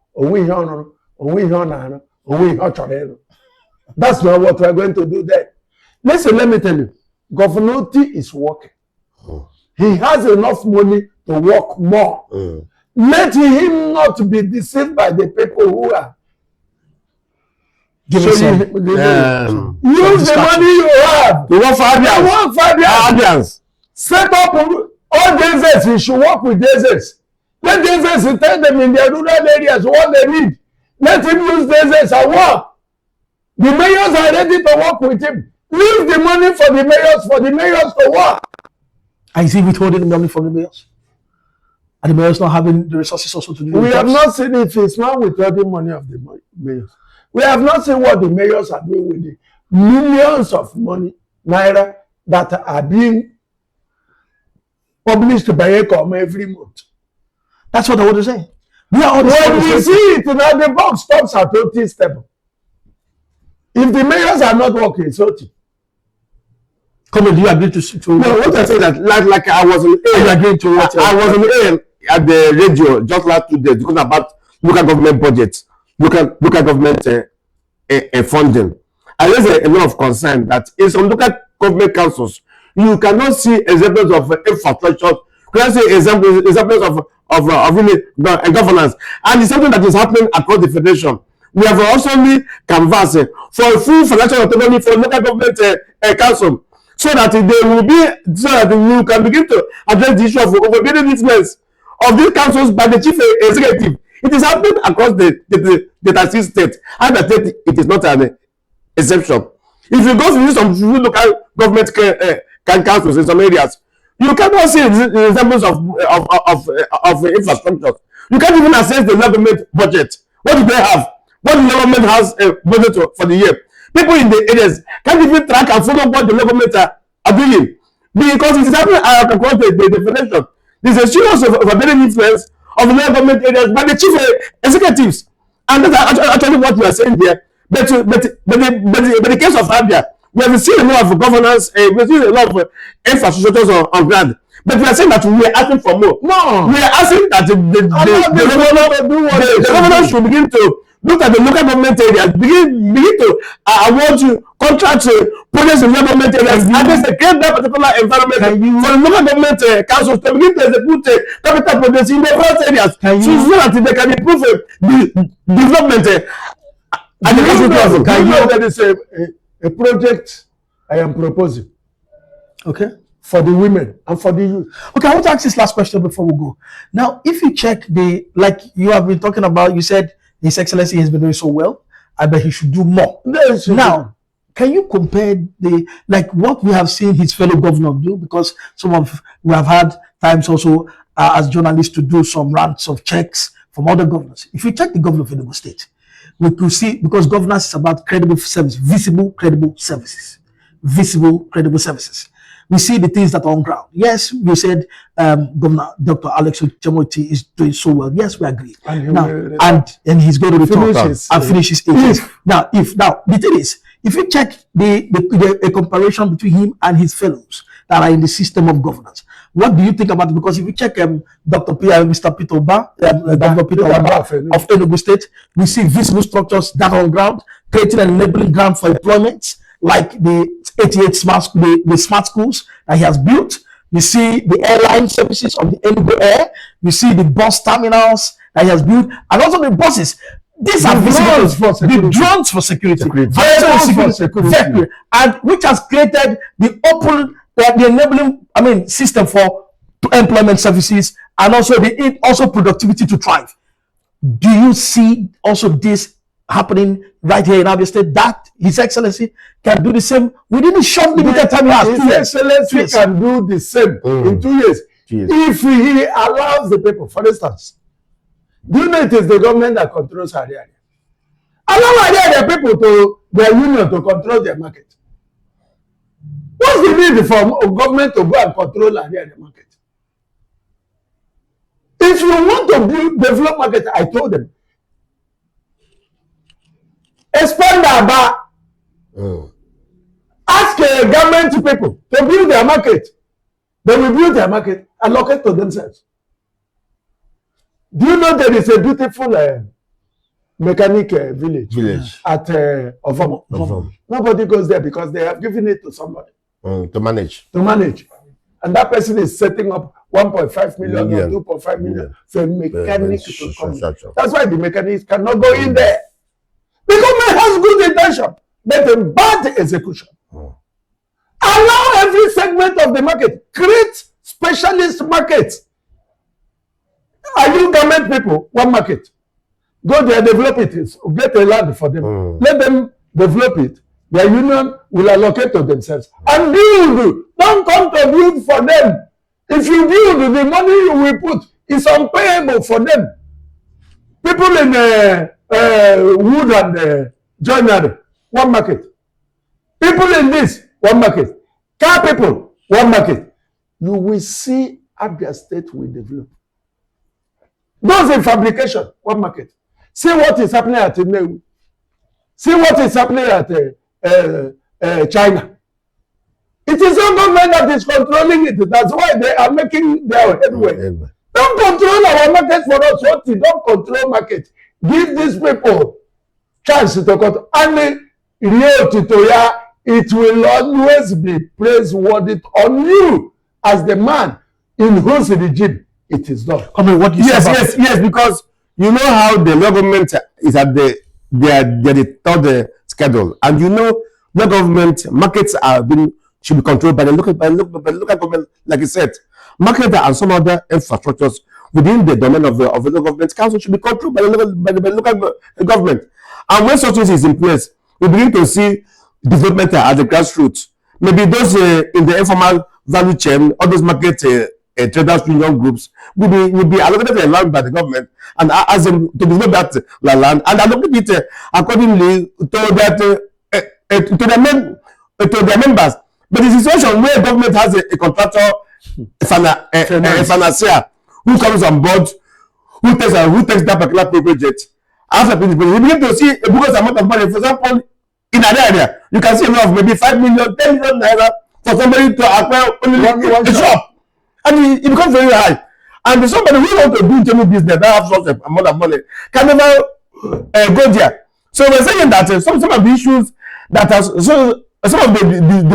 That's not what we're going to do there. Listen, let me tell you. Governor T is working. He has enough money to work more. Let him not be deceived by the people who are giving some. use the money you have. You want 5 You years? want 5 years. Audience. Set up all deserts. You should work with deserts. Let deserts tell them in their rural areas what they need. Let him use deserts and work. The mayors are ready to work with him. Leave the money for the mayors to work. And is he withholding the money from the mayors? And the mayors not having the resources also to do We the have jobs? not seen if it's not withholding money of the mayors. We have not seen what the mayors are doing with the millions of money, naira, that are being published by ECOM every month. That's what I want to say. We are all the When we same. see it, now the box stops at 20 step. If the mayors are not working, it's okay. Come on, do you agree to No, what I say that like I was on you air. agree to what? I was on air at the radio just last 2 days because about local government budgets, local government funding. I raised a lot of concern that in some local government councils you cannot see examples of infrastructure. You cannot see examples of really governance, and it's something that is happening across the federation. We have also canvassed for a full financial autonomy for local government council, so that they will be, so that we can begin to address the issue of overbearing influence of these councils by the chief executive. It is happening across the 36 states, and the state it is not an exception. If you go to some local government councils in some areas, you cannot see examples of infrastructure. You can't even access the government budget. What do they have? What the government has budget for the year? People in the areas can't even track and follow what the government are doing, because it is happening across the federation. There is a serious overbearing influence of the government areas by the chief executives, and that's actually what we are saying here. But the case of Abia, We have seen a lot of governance, we have seen a lot of infrastructures on ground. But we are saying that we are asking for more. No. We are asking that the governor should begin to look at the local government areas, begin to award contracts projects in local government areas, and just create that particular environment for the local government councils to begin to execute capital projects in the first areas, so that they can improve the development at the council level. Can you know there is a project I am proposing? Okay. For the women and for the youth. Okay, I want to ask this last question before we go. Now, if you check like you have been talking about, you said His Excellency has been doing so well. I bet he should do more. Now, can you compare what we have seen his fellow governor do? Because we have had times also as journalists to do some rounds of checks from other governors. If you check the governor of Enugu State, we could see, because governance is about credible service, visible, credible services. Visible, credible services. We see the things that are on ground. Yes, we said Governor Dr. Alex Ochemoiti is doing so well. Yes, we agree. And he's going to return and finish his 8 years. Now, the thing is, if you check a comparison between him and his fellows that are in the system of governance, what do you think about it? Because if you check Mr. Peter Oba, Governor Peter Oba of Enugu State, we see visible structures that are on ground, creating an enabling ground for employment, like the 88 smart schools that he has built. You see the airline services of the Enugu Air. You see the bus terminals that he has built, and also the buses. These are drones for security. The drones for security. Security. And which has created the enabling system for employment services, and also productivity to thrive. Do you see also this happening right here in Abia State, that His Excellency can do the same within the short limited time he has? His Excellency can do the same in 2 years. If he allows the people, for instance, do you know it is the government that controls area? Allow area people to their union to control their market. What's the need for government to go and control area market? If you want to develop market, I told them, expand Aba. Ask government people to build their market. They will build their market, allocate to themselves. Do you know there is a beautiful mechanic village at Ovomo? Nobody goes there because they have given it to somebody to manage. And that person is setting up 1.5 million or 2.5 million for a mechanic to come. That's why the mechanics cannot go in there. The government has good intention, but a bad execution. Allow every segment of the market, create specialist markets. Are you government people? One market. Go there, develop it, get a land for them. Let them develop it. Their union will allocate to themselves. And build. Don't come to build for them. If you build, the money you will put is unpayable for them. People in wood and joinery, one market. People in this, one market. Car people, one market. You will see Abia State will develop. Those in fabrication, one market. See what is happening at Inewu. See what is happening at China. It is our government that is controlling it. That's why they are making their headway. Don't control our market for us. Don't control market. Give these people chance to control. And Rio Titoya, it will always be praiseworthy on you as the man in whose regime it is done. Yes, because you know how the government is at the third schedule, and you know the government markets should be controlled by the local government, like you said. Market and some other infrastructures within the domain of the local government council should be controlled by the local government. And when such things is in place, we begin to see development at the grassroots. Maybe those in the informal value chain, all those market traders union groups will be allocated a land by the government and ask them to develop that land and allocate it accordingly to their members. But the situation where government has a contractor, a financier who comes on board, who takes that particular project, after we begin to see a bogus amount of money. For example, in an area, you can see a lot of maybe 5 million, 10 million naira for somebody to acquire only one shop. And it becomes very high. And somebody who wants to do general business that have such a amount of money can never go there. So we're saying that some of the issues that are some of the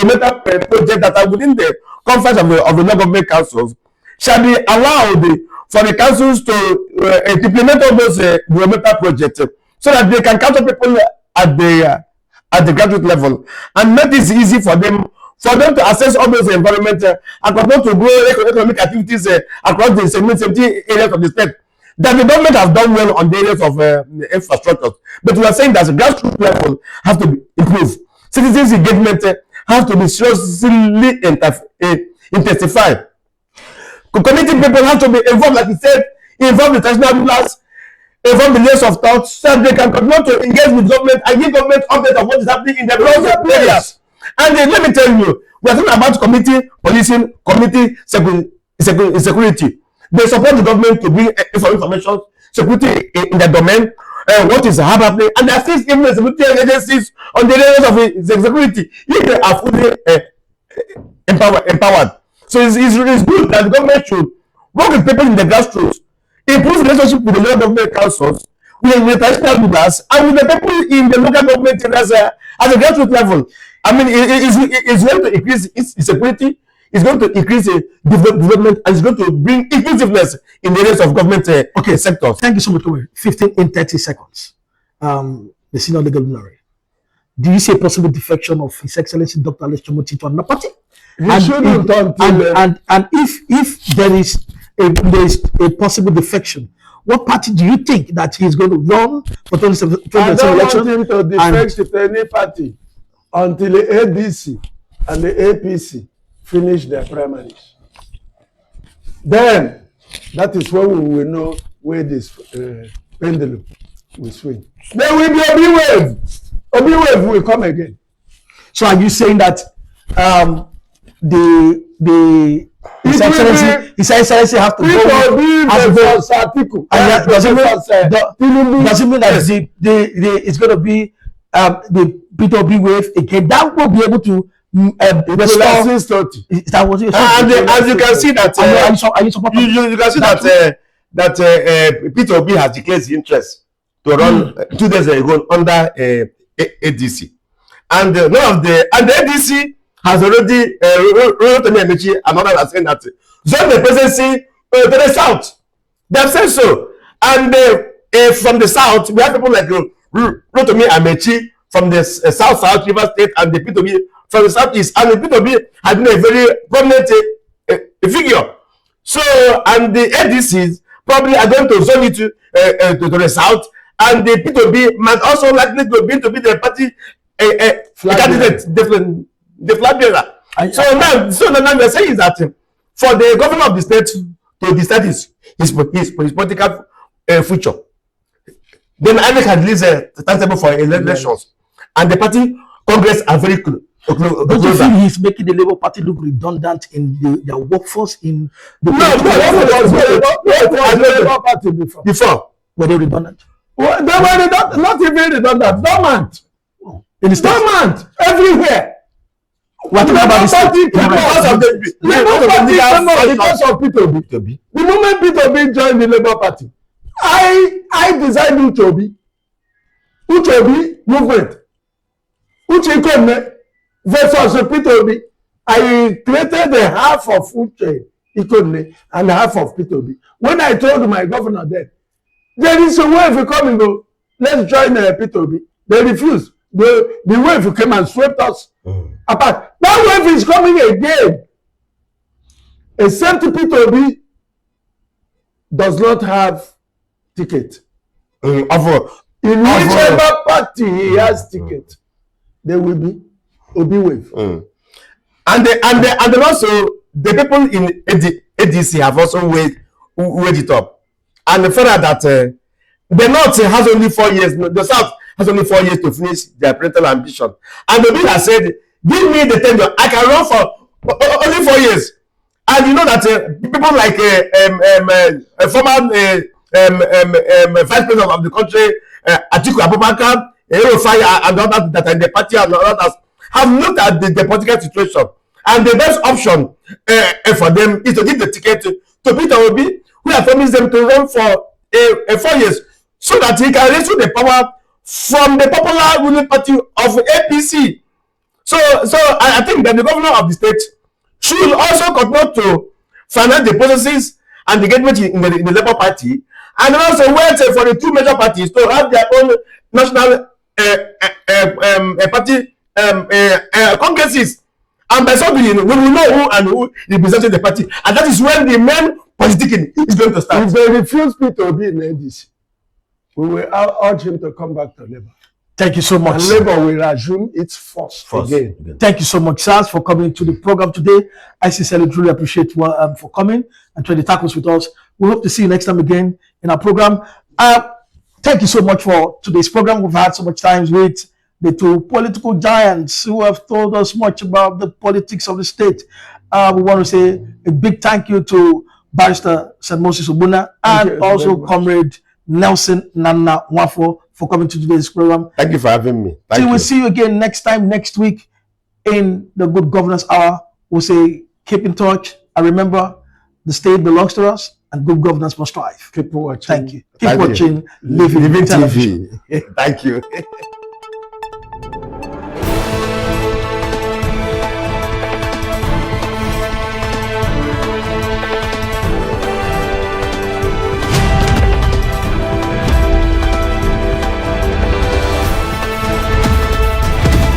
meta projects that are within the confines of the non-government councils shall be allowed for the councils to implement all those developmental projects so that they can capture people at the graduate level and make it easy for them to access all those environments and continue to grow economic activities across the 70 areas of the state. That the government has done well on the areas of infrastructure, but we are saying that the grassroots level has to be improved. Citizens' engagement has to be seriously intensified. Community people have to be involved, like he said, involve the traditional rulers, involve the layers of thought, so that they can continue to engage with government and give government updates of what is happening in the local areas. And let me tell you, we are talking about community policing, community security. They support the government to bring information, security in the domain, what is happening, and they assist even the security agencies on the areas of the security if they are fully empowered. So it's good that the government should work with people in the grassroots, improve relationship with the local government councils, with the traditional leaders, and with the people in the local government areas at the grassroots level. I mean, it's going to increase security, it's going to increase development, and it's going to bring inclusiveness in the areas of government sectors. Thank you so much, Kobe. 15 in 30 seconds. The senior legal luminary. Do you see a possible defection of His Excellency Dr. Alex Omoti to another party? And if there is a possible defection, what party do you think that he is going to run for 2017 election? I don't election? want him to defect to any party until the ADC and the APC finish their primaries. Then that is when we will know where this pendulum will swing. There will be Obi wave. Obi wave will come again. So are you saying that His Excellency have to go? Does it mean that it's going to be the P2B wave again? That will be able to restore. And as you can see that you can see that P2B has declared his interest to run 2 days ago under ADC, and the ADC has already wrote to me and others are saying that zone the presidency to the south. They have said so, and from the south we have people like Rotimi Amechi from the south River State, and the P2B from the southeast, and the P2B has been a very prominent figure. So, and the ADCs probably are going to zone it to the south, and the P2B might also likely to be the party candidate, the flag bearer. So now we are saying that for the governor of the state to decide his political future, then INEC had released a timetable for elections, and the party congress are very close. Don't you feel he's making the Labour Party look redundant in their workforce in the Labour Party before? Were they redundant? Well, they were not even redundant, dormant. Dormant everywhere. What about the because of P2B. The moment P2B joined the Labour Party, I designed Uchobi movement. Uche Ikone versus P2B. I created the half of Uche Ikone and half of P2B. When I told my governor then, there is a wave coming, let's join P2B. They refused. The wave came and swept us apart. That wave is coming again. Except P2B does not have ticket. In whichever party he has ticket, there will be Obi wave. And also the people in ADC have also weighed it up. And further that the North has only 4 years, the South has only 4 years to finish their parental ambition. And the bill has said, give me the tenure, I can run for only 4 years. And you know that people like former vice president of the country, Atiku Abubakar, El-Rufai and others that are in the party and others have looked at the political situation, and the best option for them is to give the ticket to Peter Obi, who has promised them to run for 4 years, so that he can wrestle the power from the popular ruling party of APC. So I think that the governor of the state should also continue to finance the processes and the engagement in the Labour Party, and also wait for the two major parties to have their own national party congresses. And by so doing, we will know who and who representing the party, and that is when the main politicking is going to start. If they refuse Peter Obi in NDC, we will urge him to come back to Labour. Thank you so much. And Labour will resume its force again. Thank you so much, Sars, for coming to the program today. I sincerely truly appreciate for coming and trying to tackle with us. We hope to see you next time again in our program. Thank you so much for today's program. We've had so much time with the two political giants who have told us much about the politics of the state. We want to say a big thank you to Barrister St. Moses Obuna and also Comrade Nelson Nana Nwafo for coming to today's program. Thank you for having me. We'll see you again next week in the Good Governance Hour. We'll say keep in touch and remember the state belongs to us and good governance must strive. Keep watching. Thank you. Keep watching Living TV. Thank you.